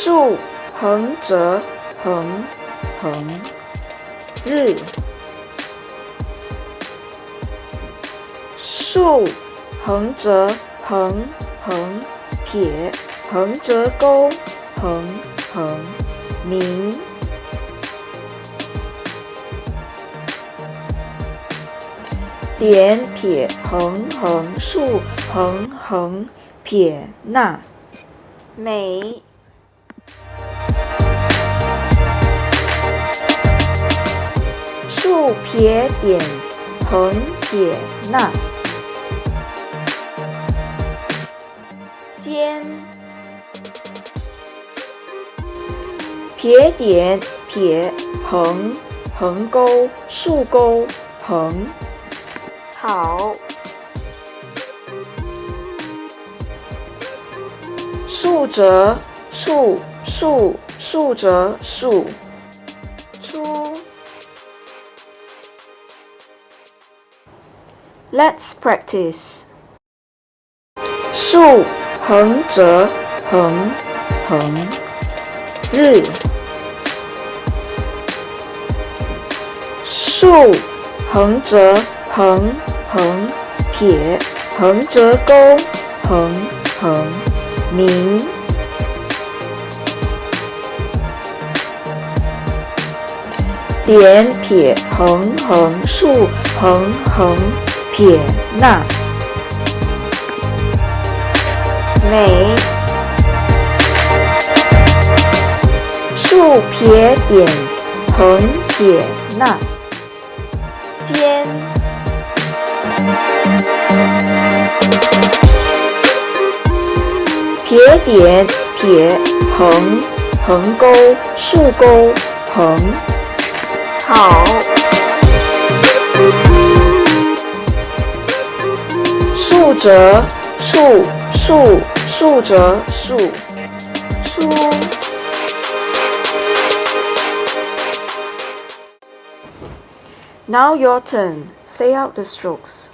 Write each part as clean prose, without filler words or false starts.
竖横折横横日竖横折横横撇横折钩横横明点撇横横竖横横撇捺美竖撇点横撇捺尖撇点撇横横钩竖钩横好竖折竖折竖出 Let's practice 竖横折横横日竖横折横横撇横折钩横横明点撇横横竖横横撇捺美竖撇点横撇捺尖撇点撇横横钩竖钩横好竖折竖折竖出 Now your turn. Say out the strokes.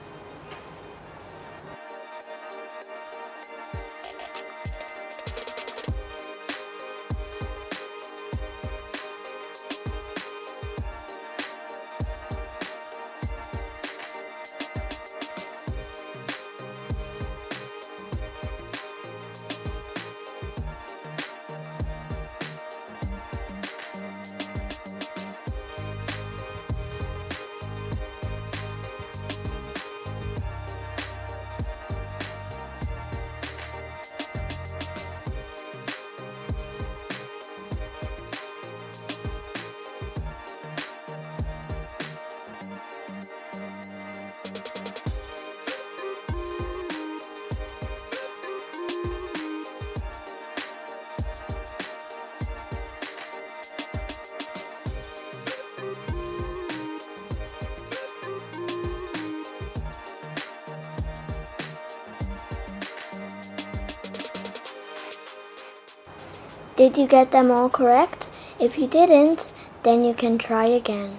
Did you get them all correct? If you didn't, then you can try again.